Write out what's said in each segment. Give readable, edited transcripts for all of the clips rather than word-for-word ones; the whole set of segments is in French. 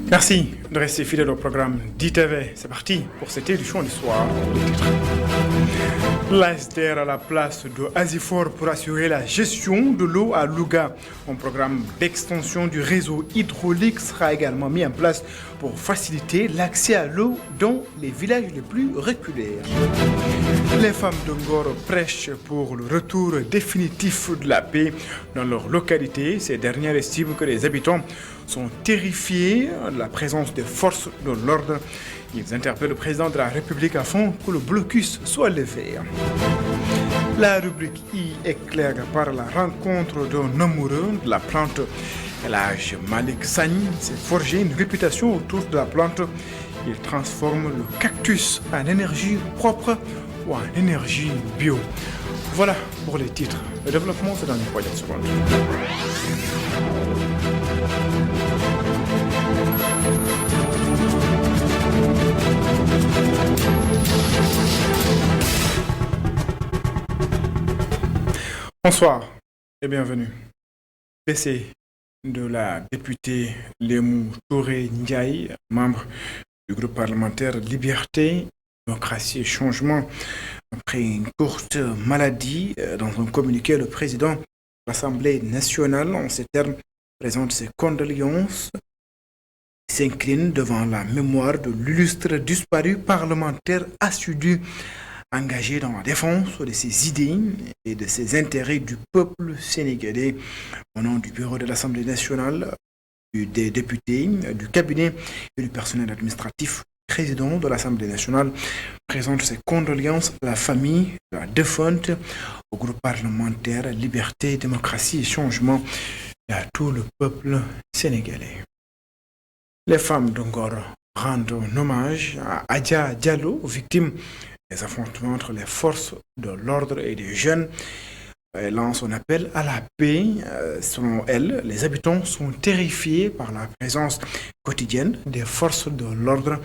Merci de rester fidèle au programme d'ITV. C'est parti pour cette édition du soir. L'ASTR à la place de Asifor pour assurer la gestion de l'eau à Louga. Un programme d'extension du réseau hydraulique sera également mis en place pour faciliter l'accès à l'eau dans les villages les plus reculés. Les femmes de Ngor prêchent pour le retour définitif de la paix dans leur localité. Ces dernières estiment que les habitants sont terrifiés de la présence des forces de l'ordre. Ils interpellent le président de la République afin que le blocus soit levé. La rubrique I éclaire par la rencontre d'un amoureux de la plante. L'âge Malik Sani s'est forgé une réputation autour de la plante. Il transforme le cactus en énergie propre ou en énergie bio. Voilà pour les titres. Le développement, c'est dans une poignée de secondes. Bonsoir et bienvenue. PC de la députée Lemou Touré Ndiaye, membre du groupe parlementaire Liberté, Démocratie et Changement. Après une courte maladie, dans un communiqué, le président de l'Assemblée nationale, en ces termes, présente ses condoléances, s'incline devant la mémoire de l'illustre disparu parlementaire assidu, engagé dans la défense de ses idées et de ses intérêts du peuple sénégalais. Au nom du bureau de l'Assemblée nationale, des députés, du cabinet et du personnel administratif, le président de l'Assemblée nationale présente ses condoléances à la famille de la défunte, au groupe parlementaire Liberté, Démocratie et Changement et à tout le peuple sénégalais. Les femmes d'Ongor rendent un hommage à Adja Diallo, victime des affrontements entre les forces de l'ordre et des jeunes. Elle lance un appel à la paix. Selon elle, les habitants sont terrifiés par la présence quotidienne des forces de l'ordre.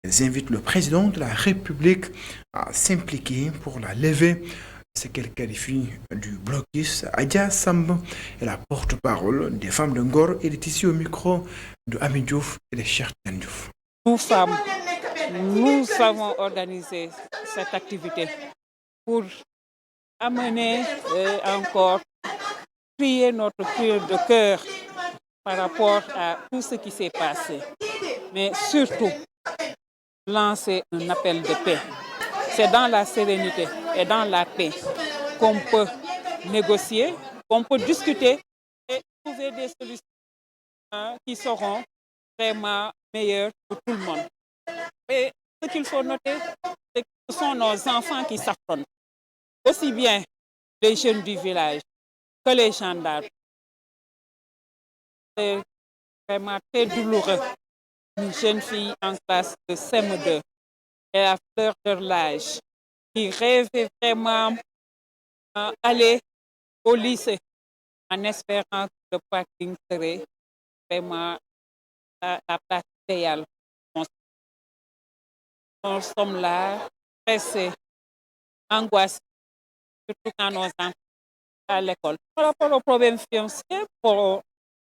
Elles invitent le président de la République à s'impliquer pour la lever. Ce qu'elle qualifie du blocus. Adja Samb est la porte-parole des femmes de Ngor et est ici au micro de Ami Diouf et de Cheikh Diouf. Nous femmes, nous avons organisé cette activité pour amener encore, prier notre prière de cœur par rapport à tout ce qui s'est passé. Mais surtout, lancer un appel de paix. C'est dans la sérénité et dans la paix qu'on peut négocier, qu'on peut discuter et trouver des solutions qui seront vraiment meilleures pour tout le monde. Et ce qu'il faut noter, c'est que ce sont nos enfants qui s'affrontent. Aussi bien les jeunes du village que les gendarmes. C'est vraiment très douloureux. Une jeune fille en classe de CM2 et à fleur de l'âge qui rêvait vraiment d'aller au lycée en espérant que le parking serait vraiment la place idéale. Nous sommes là, pressés, angoissés, surtout quand nos enfants sont à l'école. Par rapport aux problèmes financiers,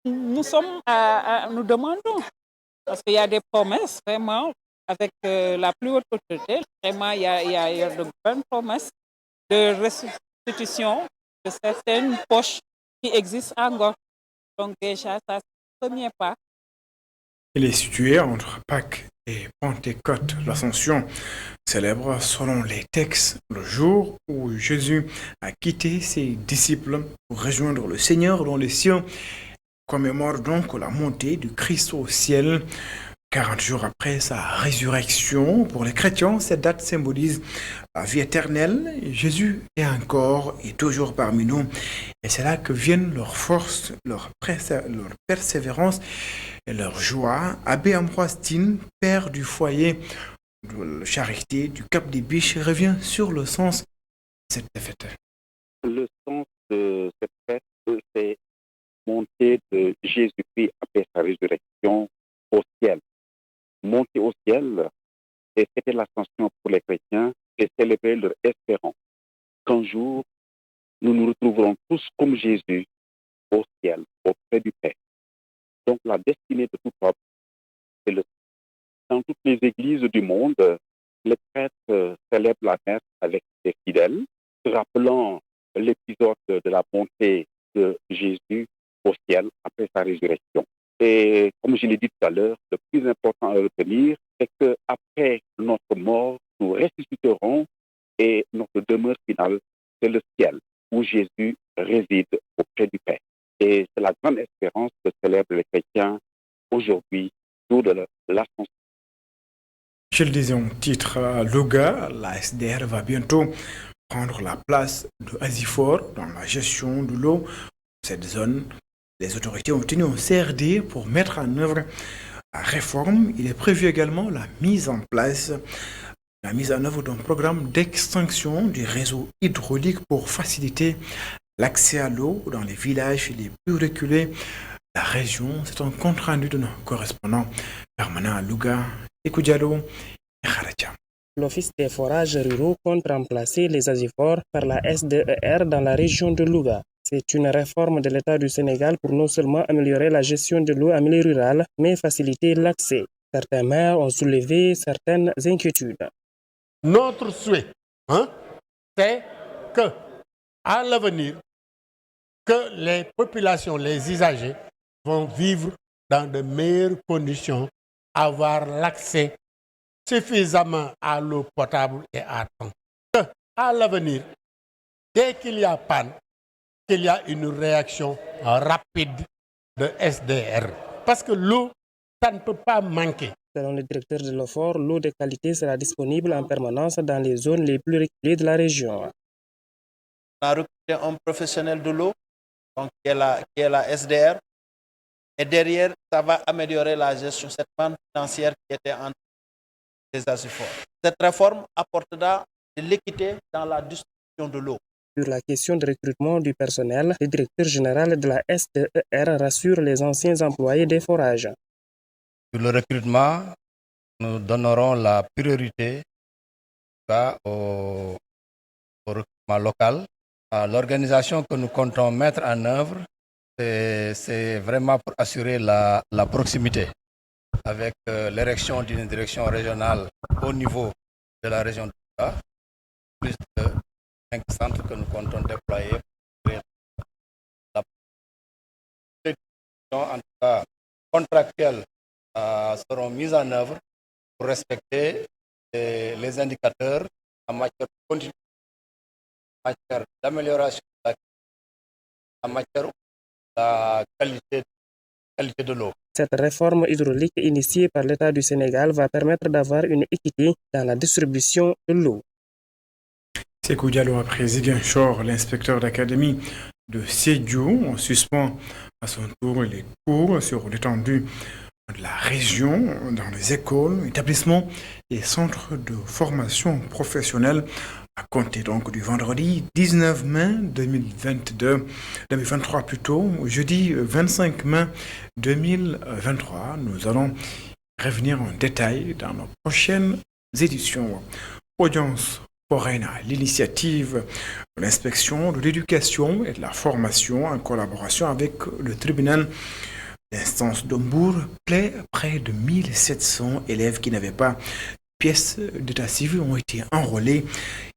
nous demandons, parce qu'il y a des promesses vraiment avec la plus haute autorité, vraiment il y a de bonnes promesses de restitution de certaines poches qui existent encore. Donc déjà, ça c'est le premier pas. Il est situé entre Pâques et Pentecôte. L'Ascension célèbre, selon les textes, le jour où Jésus a quitté ses disciples pour rejoindre le Seigneur dans les cieux. Commémore donc la montée du Christ au ciel. 40 jours après sa résurrection, pour les chrétiens, cette date symbolise la vie éternelle. Jésus est encore et toujours parmi nous. Et c'est là que viennent leur force, leur persévérance et leur joie. Abbé Ambroise Tine, père du foyer de charité du Cap des Biches, revient sur le sens de cette fête. Le sens de cette fête, c'est monter de Jésus-Christ après sa résurrection au ciel. Monter au ciel et fêter l'ascension pour les chrétiens et célébrer leur espérance qu'un jour, nous nous retrouverons tous comme Jésus au ciel, auprès du Père. Donc la destinée de tout peuple, c'est le dans toutes les églises du monde, les prêtres célèbrent la messe avec les fidèles, rappelant l'épisode de la montée de Jésus au ciel après sa résurrection. Et comme je l'ai dit tout à l'heure, le plus important à retenir, c'est qu'après notre mort, nous ressusciterons et notre demeure finale, c'est le ciel, où Jésus réside auprès du Père. Et c'est la grande espérance que célèbrent les chrétiens aujourd'hui, jour de l'Ascension. Je le disais en titre, à Louga, la SDR va bientôt prendre la place de Asifor dans la gestion de l'eau. Cette zone, les autorités ont tenu un CRD pour mettre en œuvre la réforme. Il est prévu également la mise en œuvre d'un programme d'extinction du réseau hydraulique pour faciliter l'accès à l'eau dans les villages les plus reculés de la région. C'est un compte rendu de nos correspondants permanents à Louga, Ekou Diallo et Kharatia. L'Office des forages ruraux compte remplacer les ASIFOR par la SDER dans la région de Louga. C'est une réforme de l'État du Sénégal pour non seulement améliorer la gestion de l'eau en milieu rural, mais faciliter l'accès. Certains maires ont soulevé certaines inquiétudes. Notre souhait, c'est que, à l'avenir, que les populations, les usagers, vont vivre dans de meilleures conditions, avoir l'accès suffisamment à l'eau potable et à temps. Que, à l'avenir, dès qu'il y a panne, qu'il y a une réaction rapide de SDR. Parce que l'eau, ça ne peut pas manquer. Selon le directeur de l'OFOR, l'eau de qualité sera disponible en permanence dans les zones les plus reculées de la région. On a recruté un professionnel de l'eau, donc qui est la SDR. Et derrière, ça va améliorer la gestion, cette manne financière qui était entre les ASIFOR. Cette réforme apportera de l'équité dans la distribution de l'eau. Sur la question de recrutement du personnel, le directeur général de la SDER rassure les anciens employés des forages. Sur le recrutement, nous donnerons la priorité au recrutement local. L'organisation que nous comptons mettre en œuvre, c'est vraiment pour assurer la proximité avec l'érection d'une direction régionale au niveau de la région de Louga, plus de 5 centres que nous comptons déployer. En tout cas, contractuelles seront mises en œuvre pour respecter les indicateurs en matière de continuité, en matière d'amélioration, en matière de la qualité de l'eau. Cette réforme hydraulique initiée par l'État du Sénégal va permettre d'avoir une équité dans la distribution de l'eau. Sékou Diallo a présidé un Chor, l'inspecteur d'académie de Sédhiou. On suspend à son tour les cours sur l'étendue de la région, dans les écoles, établissements et centres de formation professionnelle à compter donc du vendredi 19 mai 2023 plutôt, jeudi 25 mai 2023. Nous allons revenir en détail dans nos prochaines éditions. Audience foraine, l'initiative de l'inspection de l'éducation et de la formation en collaboration avec le tribunal d'instance de Mbour plaît près de 1700 élèves qui n'avaient pas de pièces d'état civil ont été enrôlés.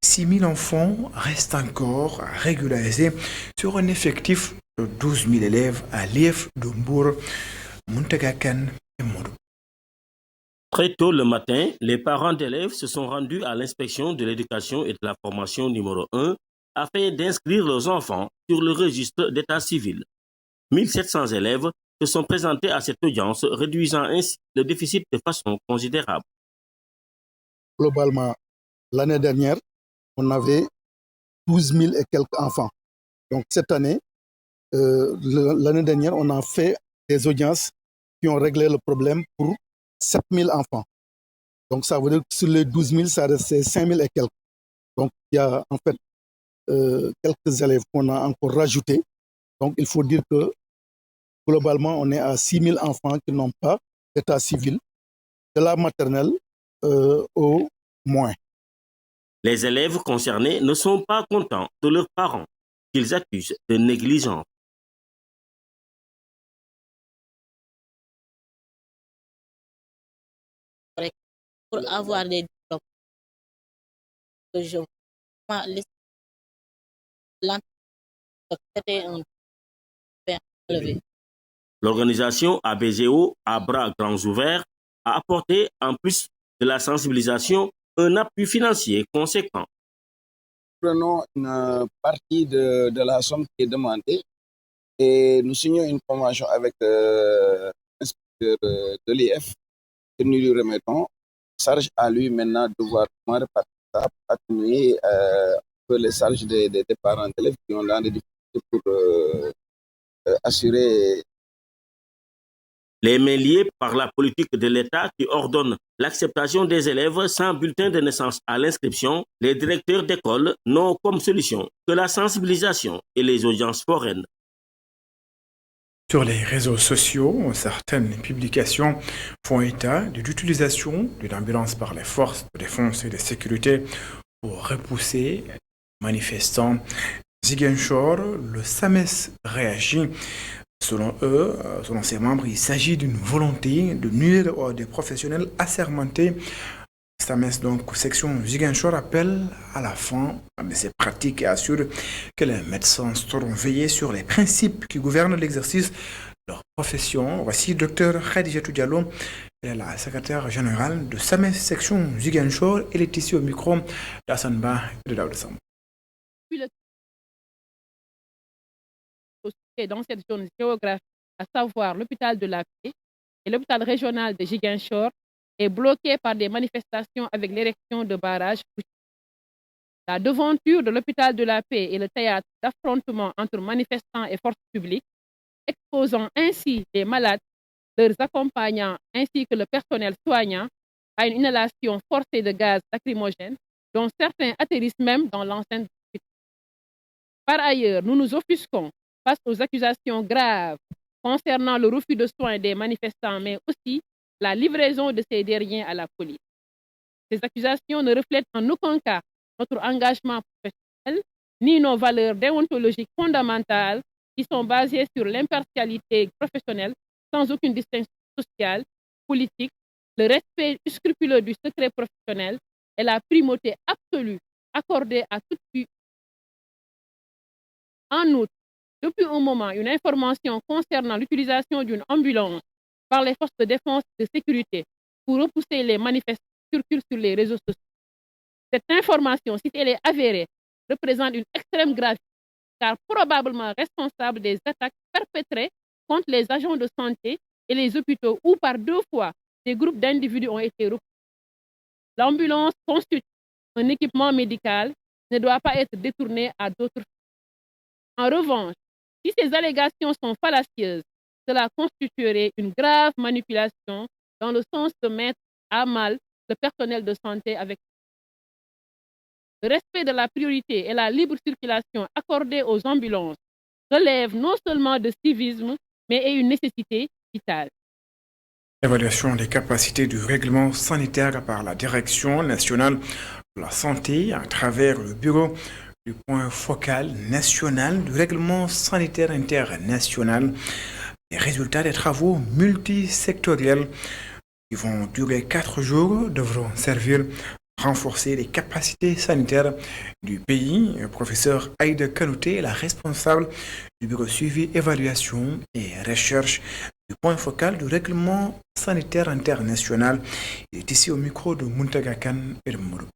6000 enfants restent encore à régulariser sur un effectif de 12 000 élèves à l'IEF de Mbour. Muntagakan et Mourou. Très tôt le matin, les parents d'élèves se sont rendus à l'inspection de l'éducation et de la formation numéro 1 afin d'inscrire leurs enfants sur le registre d'état civil. 1700 élèves se sont présentés à cette audience, réduisant ainsi le déficit de façon considérable. Globalement, l'année dernière, on avait 12 000 et quelques enfants. Donc cette année, l'année dernière, on a fait des audiences qui ont réglé le problème pour 7 000 enfants. Donc ça veut dire que sur les 12 000, ça restait 5 000 et quelques. Donc il y a en fait quelques élèves qu'on a encore rajoutés. Donc il faut dire que globalement, on est à 6 000 enfants qui n'ont pas d'état civil, de la maternelle au moins. Les élèves concernés ne sont pas contents de leurs parents, qu'ils accusent de négligence. pour avoir des diplômes. C'était un peu élevé. L'organisation ABGO, à bras grands ouverts, a apporté, en plus de la sensibilisation, un appui financier conséquent. Prenons une partie de la somme qui est demandée et nous signons une convention avec l'inspecteur de l'IF que nous lui remettons. Charge à lui maintenant de voir comment répartir ça pour atténuer les charges des parents d'élèves qui ont dans des difficultés pour assurer. Les mains liées par la politique de l'État qui ordonne l'acceptation des élèves sans bulletin de naissance à l'inscription, les directeurs d'école n'ont comme solution que la sensibilisation et les audiences foraines. Sur les réseaux sociaux, certaines publications font état de l'utilisation d'une ambulance par les forces de défense et de sécurité pour repousser les manifestants. Ziguinchor, le SAMES réagit. Selon eux, selon ses membres, il s'agit d'une volonté de nuire aux des professionnels assermentés. SAMES, donc section Ziguinchor, appelle à la fin de ces pratiques et assure que les médecins sauront veiller sur les principes qui gouvernent l'exercice de leur profession. Voici Dr Khadijatou Diallo, elle est la secrétaire générale de SAMES section Ziguinchor. Elle est ici au micro d'Hassan Ba et de Daoud Sam. Dans cette zone géographique, à savoir l'hôpital de la Paix et l'hôpital régional de Ziguinchor, est bloqué par des manifestations avec l'érection de barrages. La devanture de l'hôpital de la Paix est le théâtre d'affrontements entre manifestants et forces publiques, exposant ainsi les malades, leurs accompagnants ainsi que le personnel soignant à une inhalation forcée de gaz lacrymogène, dont certains atterrissent même dans l'enceinte de l'hôpital. Par ailleurs, nous nous offusquons face aux accusations graves concernant le refus de soins des manifestants, mais aussi la livraison de ces derniers à la police. Ces accusations ne reflètent en aucun cas notre engagement professionnel, ni nos valeurs déontologiques fondamentales qui sont basées sur l'impartialité professionnelle sans aucune distinction sociale, politique, le respect scrupuleux du secret professionnel et la primauté absolue accordée à toute vie. En outre, depuis un moment, une information concernant l'utilisation d'une ambulance par les forces de défense et de sécurité pour repousser les manifestants circule sur les réseaux sociaux. Cette information, si elle est avérée, représente une extrême gravité, car probablement responsable des attaques perpétrées contre les agents de santé et les hôpitaux où par 2 fois des groupes d'individus ont été repoussés. L'ambulance constitue un équipement médical, ne doit pas être détournée à d'autres fins. En revanche, si ces allégations sont fallacieuses, cela constituerait une grave manipulation dans le sens de mettre à mal le personnel de santé avec le respect de la priorité et la libre circulation accordée aux ambulances relève non seulement de civisme, mais est une nécessité vitale. Évaluation des capacités du règlement sanitaire par la Direction nationale de la santé à travers le bureau du point focal national du règlement sanitaire international. Les résultats des travaux multisectoriels qui vont durer 4 jours devront servir à renforcer les capacités sanitaires du pays. Le professeur Aïda Kanouté est la responsable du bureau suivi, évaluation et recherche du point focal du règlement sanitaire international. Il est ici au micro de Muntaga Khan et de Mourou.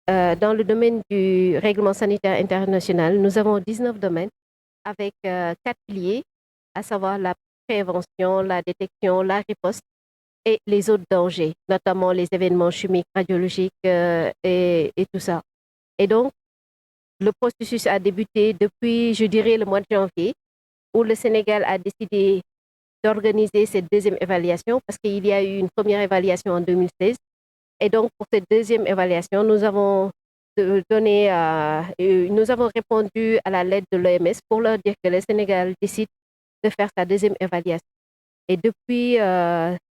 Dans le domaine du règlement sanitaire international, nous avons 19 domaines avec 4 piliers, à savoir la prévention, la détection, la riposte et les autres dangers, notamment les événements chimiques, radiologiques et tout ça. Et donc, le processus a débuté depuis, je dirais, le mois de janvier, où le Sénégal a décidé d'organiser cette deuxième évaluation parce qu'il y a eu une première évaluation en 2016. Et donc, pour cette deuxième évaluation, nous avons répondu à la lettre de l'OMS pour leur dire que le Sénégal décide de faire sa deuxième évaluation. Et depuis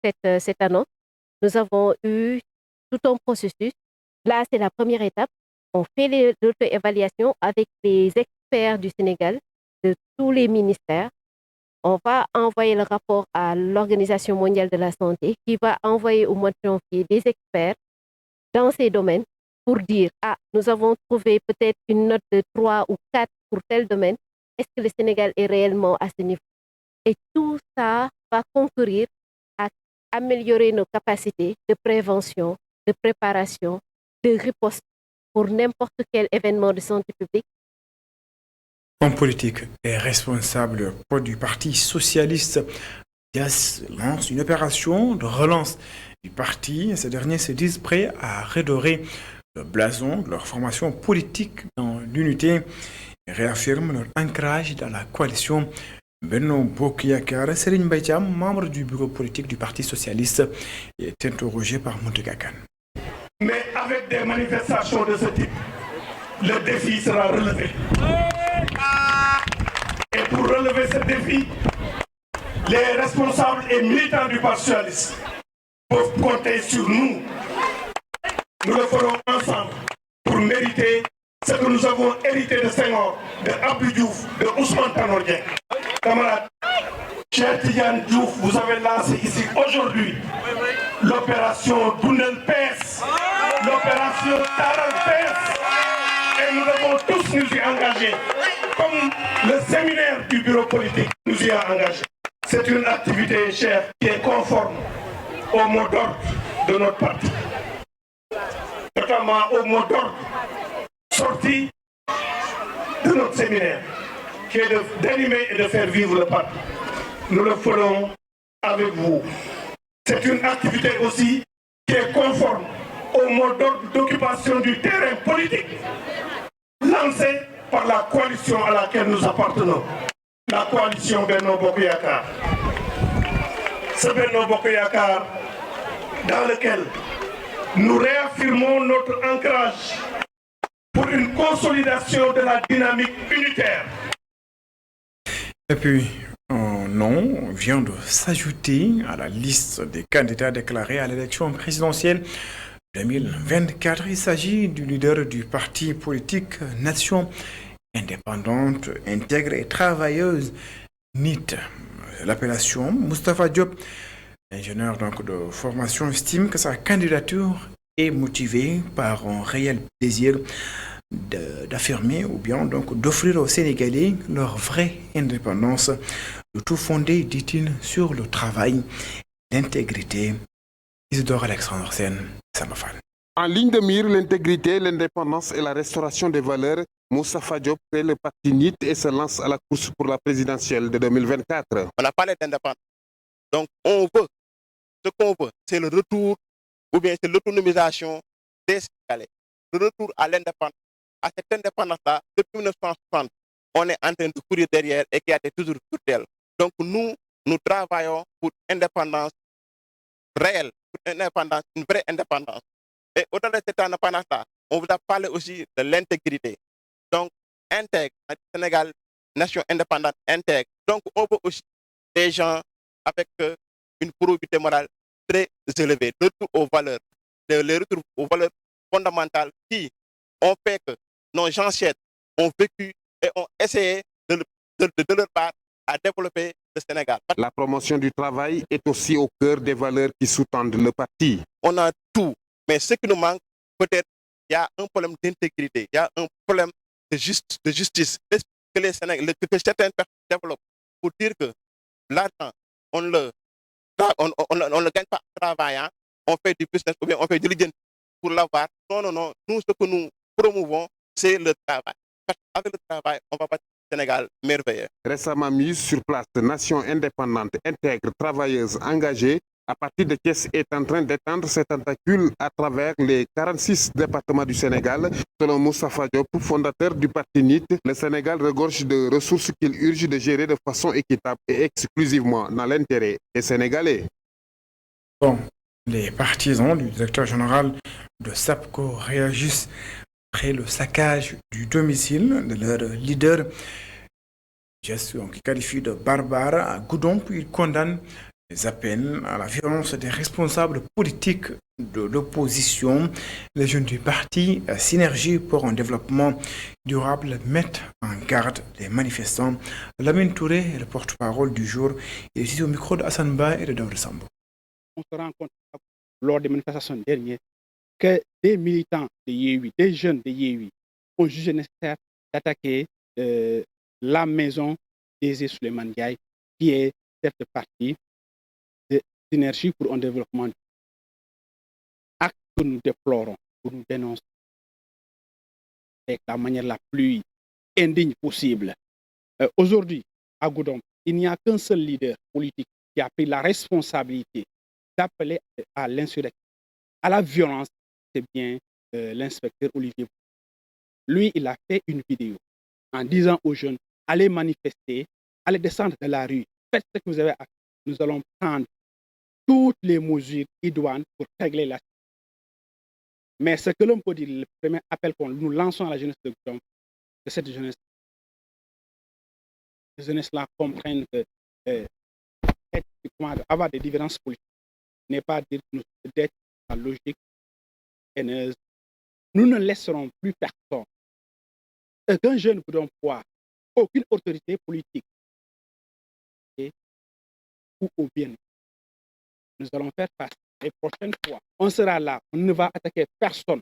cette annonce, nous avons eu tout un processus. Là, c'est la première étape. On fait l'auto-évaluation avec les experts du Sénégal, de tous les ministères. On va envoyer le rapport à l'Organisation mondiale de la santé qui va envoyer au mois de janvier des experts dans ces domaines pour dire, ah, nous avons trouvé peut-être une note de 3 ou 4 pour tel domaine. Est-ce que le Sénégal est réellement à ce niveau? Et tout ça va concourir à améliorer nos capacités de prévention, de préparation, de riposte pour n'importe quel événement de santé publique. Homme politique et responsable du Parti socialiste, Dias lance une opération de relance du parti. Ces derniers se disent prêts à redorer le blason de leur formation politique dans l'unité et réaffirment leur ancrage dans la coalition Benno Bokk Yakaar. Serigne Mbaye Thiam, membre du bureau politique du Parti socialiste, est interrogé par Mountaga Kane. Mais avec des manifestations de ce type, le défi sera relevé. Et pour relever ce défi, les responsables et militants du Parti socialiste peuvent compter sur nous. Nous le ferons ensemble pour mériter ce que nous avons hérité de Senghor, de Abdou Diouf, de Ousmane Tanor Dieng. Camarades, Cheikh Tidiane Diouf, vous avez lancé ici aujourd'hui l'opération Dundal PS, l'opération Taral PS, et nous devons tous nous y engager, comme le séminaire du bureau politique nous y a engagés. C'est une activité, chère, qui est conforme au mot d'ordre de notre parti, notamment au mot d'ordre sorti de notre séminaire, qui est d'animer et de faire vivre le parti. Nous le ferons avec vous. C'est une activité aussi qui est conforme au mot d'ordre d'occupation du terrain politique lancé par la coalition à laquelle nous appartenons, la coalition Benno Bokk Yakaar. Ce Benno Bokk Yakaar dans lequel nous réaffirmons notre ancrage pour une consolidation de la dynamique unitaire. Et puis, un nom vient de s'ajouter à la liste des candidats déclarés à l'élection présidentielle 2024. Il s'agit du leader du parti politique Nation indépendante, intègre et travailleuse, NIT. L'appellation Moustapha Diop, ingénieur donc de formation, estime que sa candidature est motivée par un réel désir d'affirmer ou bien donc d'offrir aux Sénégalais leur vraie indépendance, le tout fondé, dit-il, sur le travail, l'intégrité. Isidore Alexandre Sen, Samafan. En ligne de mire, l'intégrité, l'indépendance et la restauration des valeurs, Moustapha Diop crée le parti NIT et se lance à la course pour la présidentielle de 2024. On a parlé d'indépendance. Donc on veut, ce qu'on veut, c'est le retour ou bien c'est l'autonomisation des Sénégalais. Le retour à l'indépendance. À cette indépendance-là, depuis 1960, on est en train de courir derrière et qui a été toujours d'elle. Donc nous travaillons pour indépendance réelle, pour indépendance, une vraie indépendance. Et au-delà de cette indépendance-là, on vous a parlé aussi de l'intégrité. Donc, intègre, Sénégal, nation indépendante, intègre. Donc, on veut aussi des gens avec une probité morale très élevée, retour aux valeurs, les retours aux valeurs fondamentales qui ont fait que nos ancêtres ont vécu et ont essayé de leur part à développer le Sénégal. La promotion du travail est aussi au cœur des valeurs qui sous-tendent le parti. On a tout, mais ce qui nous manque, peut-être, il y a un problème d'intégrité, il y a un problème de justice que certaines personnes développent pour dire que l'argent, on le gagne pas en travaillant, on fait du business ou bien on fait du diligence pour l'avoir. Non. Nous, ce que nous promouvons, c'est le travail. Parce qu'avec le travail, on va bâtir le Sénégal merveilleux. Récemment mise sur place, nation indépendante, intègre, travailleuse, engagée, à partir de Thiès est en train d'étendre ses tentacules à travers les 46 départements du Sénégal. Selon Moustapha Diop, fondateur du parti NIT, le Sénégal regorge de ressources qu'il urge de gérer de façon équitable et exclusivement dans l'intérêt des Sénégalais. Bon, les partisans du directeur général de SAPCO réagissent après le saccage du domicile de leur leader, gestion qui qualifie de barbare à Goudon, puis il condamne les appels à la violence des responsables politiques de l'opposition. Les jeunes du parti Synergie pour un développement durable mettent en garde les manifestants. Lamine Touré est le porte-parole du jour. Il est ici au micro de Hassan Ba et de Daoud Sambo. On se rend compte lors des manifestations dernières que des militants de Yewwi, des jeunes de Yewwi, ont jugé nécessaire d'attaquer la maison d'Aisé Souleymane Ndiaye, qui est chef de parti de Synergie pour un développement. Acte que nous déplorons, que nous dénonçons, avec la manière la plus indigne possible. Aujourd'hui, à Goudomp, il n'y a qu'un seul leader politique qui a pris la responsabilité d'appeler à l'insurrection, à la violence, c'est bien l'inspecteur Olivier. Lui, il a fait une vidéo en disant aux jeunes, allez manifester, allez descendre de la rue, faites ce que vous avez à faire. Nous allons prendre toutes les mesures idoines pour régler la situation. Mais ce que l'on peut dire, le premier appel que nous lançons à la jeunesse de Goudomp, que cette jeunesse-là comprenne que avoir des différences politiques n'est pas dire d'être dans la logique haineuse. Nous ne laisserons plus personne, aucun jeune Goudompois, aucune autorité politique, ou au bien. Nous allons faire face. Les prochaines fois, on sera là, on ne va attaquer personne,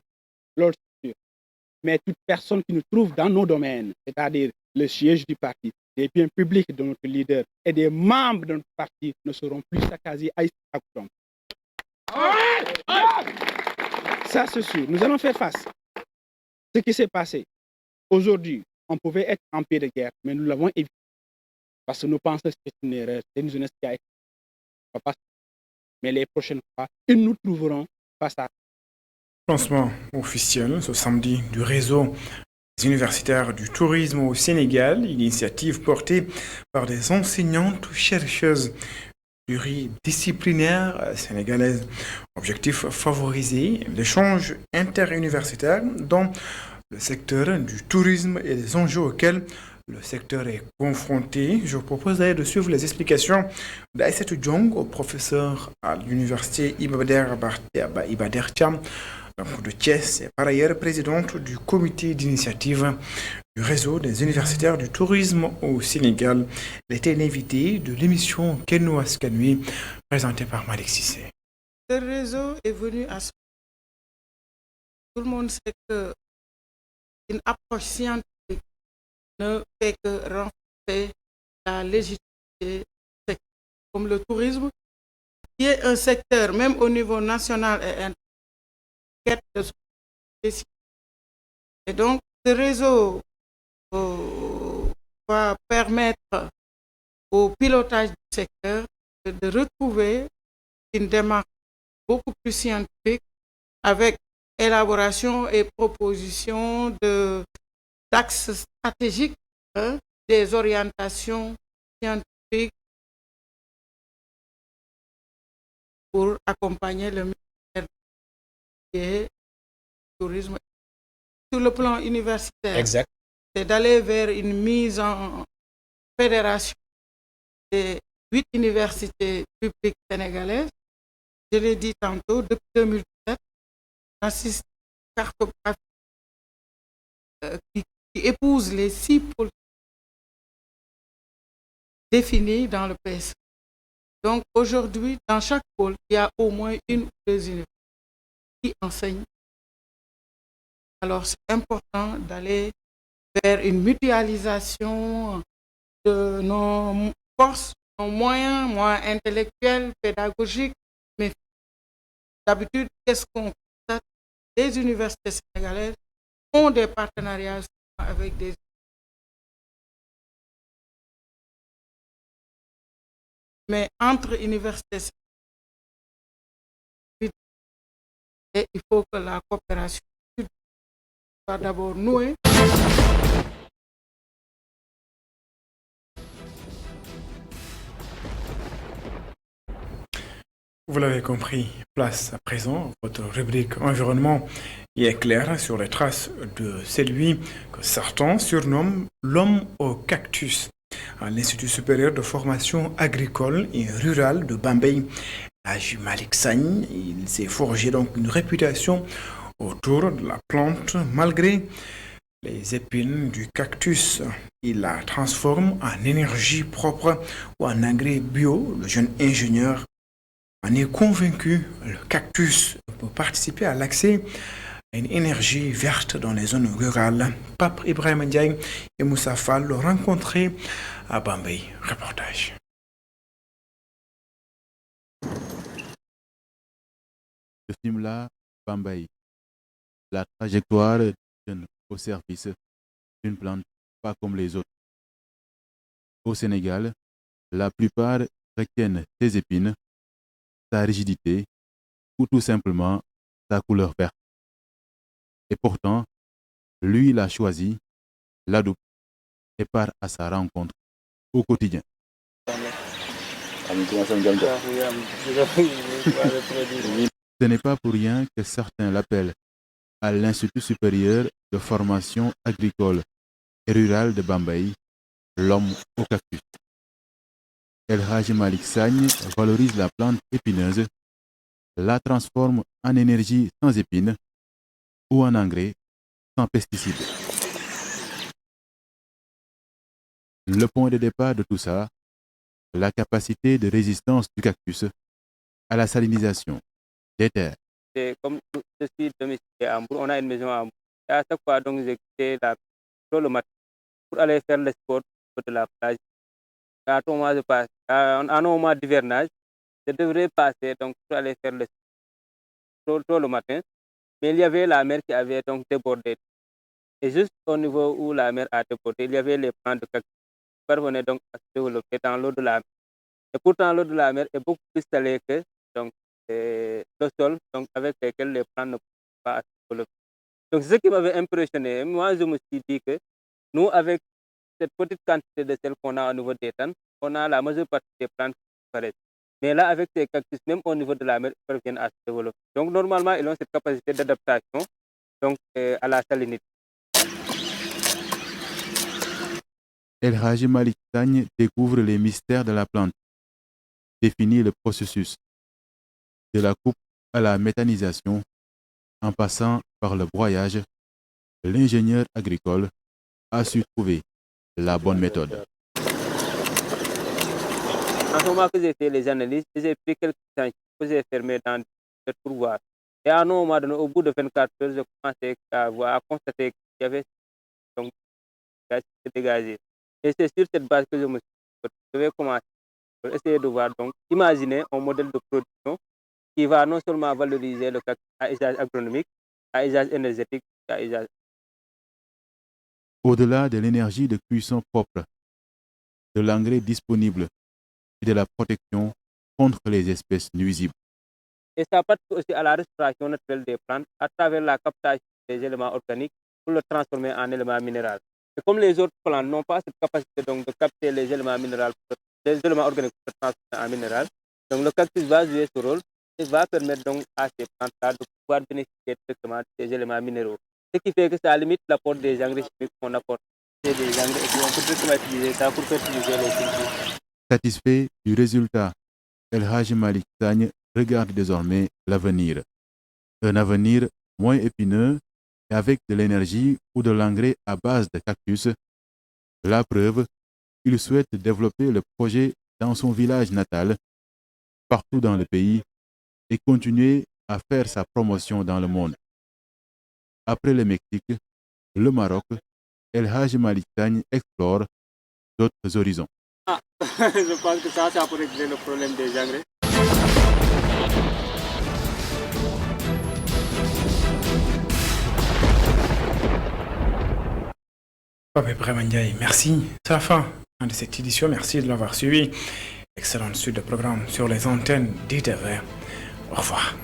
mais toute personne qui nous trouve dans nos domaines, c'est-à-dire le siège du parti, les biens publics de notre leader et des membres de notre parti ne seront plus saccagés à Goudomp. Ça, c'est sûr. Nous allons faire face. Ce qui s'est passé aujourd'hui, on pouvait être en pied de guerre, mais nous l'avons évité. Parce que nous pensons que c'est une erreur, c'est une jeunesse qui a été. Mais les prochaines fois, ils nous trouveront face à. Lancement officiel ce samedi du réseau des universitaires du tourisme au Sénégal, initiative portée par des enseignantes chercheuses pluridisciplinaires sénégalaises. Objectif favoriser l'échange interuniversitaire dans le secteur du tourisme et les enjeux auxquels le secteur est confronté. Je vous propose d'ailleurs de suivre les explications d'Aïssatou Diong, professeur à l'université Iba Der Thiam de Thiès, et par ailleurs présidente du comité d'initiative du réseau des universitaires du tourisme au Sénégal. Elle était une invitée de l'émission Kenno Askan Wi, présentée par Malik Cissé. Ce réseau est venu à ce tout le monde sait qu'une approche scientifique ne fait que renforcer la légitimité comme le tourisme, qui est un secteur, même au niveau national et international, et donc ce réseau va permettre au pilotage du secteur de retrouver une démarche beaucoup plus scientifique avec élaboration et proposition d'axes stratégiques, des orientations scientifiques pour accompagner le ministère du tourisme. Sur le plan universitaire, exact, c'est d'aller vers une mise en fédération des 8 universités publiques sénégalaises. Je l'ai dit tantôt, depuis 2017, un système cartographique qui épouse les 6 pôles définis dans le PS. Donc aujourd'hui, dans chaque pôle, il y a au moins une ou deux universités qui enseignent. Alors c'est important d'aller vers une mutualisation de nos forces, nos moyens intellectuels, pédagogiques, mais d'habitude, qu'est-ce qu'on constate? Les universités sénégalaises ont des partenariats avec des mais entre universités, et il faut que la coopération soit d'abord nouée. Vous l'avez compris, place à présent, votre rubrique environnement y est claire sur les traces de celui que certains surnomment l'homme au cactus. À l'Institut supérieur de formation agricole et rurale de Bambey, Haji Malik Sagne, il s'est forgé donc une réputation autour de la plante malgré les épines du cactus. Il la transforme en énergie propre ou en engrais bio. Le jeune ingénieur On est convaincu, le cactus peut participer à l'accès à une énergie verte dans les zones rurales. Pape Ibrahim Ndiaye et Moussa Fall l'ont rencontré à Bambey. Reportage. Ce film-là, Bambey, la trajectoire au service d'une plante pas comme les autres. Au Sénégal, la plupart retiennent ses épines, sa rigidité ou tout simplement sa couleur verte. Et pourtant, lui l'a choisi, l'adopte et part à sa rencontre au quotidien. Ce n'est pas pour rien que certains l'appellent à l'Institut supérieur de formation agricole et rurale de Bambey, l'homme au cactus. El Hadji Malick Sagne valorise la plante épineuse, la transforme en énergie sans épines ou en engrais sans pesticides. Le point de départ de tout ça, la capacité de résistance du cactus à la salinisation des terres. Comme je suis domicilié à Hambourg, on a une maison à Hambourg. Et à chaque fois, donc, j'ai quitté le matin pour aller faire le sport de la plage. À tout moment, je passe. En un moment d'hivernage, je devrais passer donc, pour aller faire le sport tôt le matin. Mais il y avait la mer qui avait donc débordé. Et juste au niveau où la mer a débordé, il y avait les plants de cactus qui parvenaient donc à se développer dans l'eau de la mer. Et pourtant, l'eau de la mer est beaucoup plus salée que donc, le sol donc, avec lequel les plantes ne peuvent pas se développer. Donc, c'est ce qui m'avait impressionné. Moi, je me suis dit que nous, avec cette petite quantité de sel qu'on a au niveau des tannes, on a la majeure partie des plantes qui disparaissent. Mais là, avec ces cactus, même au niveau de la mer, ils parviennent à se développer. Donc, normalement, ils ont cette capacité d'adaptation donc, à la salinité. El Hadji Malick Sagne découvre les mystères de la plante, définit le processus, de la coupe à la méthanisation, en passant par le broyage, l'ingénieur agricole a su trouver la bonne méthode. En ce moment que j'ai fait les analyses, j'ai pris quelques temps que j'ai fermé dans cette pourvoir. Et à un moment donné, au bout de 24 heures, je commençais à constater qu'il y avait donc gaz qui se dégageait. Et c'est sur cette base que je vais commencer à essayer de voir, donc, imaginer un modèle de production qui va non seulement valoriser le cactus à usage agronomique, à usage énergétique, à usage. Au-delà de l'énergie de cuisson propre, de l'engrais disponible et de la protection contre les espèces nuisibles. Et ça participe aussi à la restauration naturelle des plantes à travers la captation des éléments organiques pour le transformer en éléments minéraux. Et comme les autres plantes n'ont pas cette capacité donc, de capter les éléments minéraux, les éléments organiques pour le transformer en minéral, donc le cactus va jouer ce rôle et va permettre donc à ces plantes-là de pouvoir bénéficier directement des éléments minéraux. Ce qui fait que ça limite l'apport des engrais chimiques qu'on apporte. C'est des engrais et on peut directement utiliser ça pour fertiliser les cultures. Satisfait du résultat, El Hadji Malick Sagne regarde désormais l'avenir. Un avenir moins épineux et avec de l'énergie ou de l'engrais à base de cactus. La preuve, il souhaite développer le projet dans son village natal, partout dans le pays, et continuer à faire sa promotion dans le monde. Après le Mexique, le Maroc, El Hadji Malick Sagne explore d'autres horizons. Je pense que ça peut régler le problème des engrais. Pape Ibrahim Ndiaye, merci. C'est la fin de cette édition. Merci de l'avoir suivi. Excellente suite de programme sur les antennes d'ITV. Au revoir.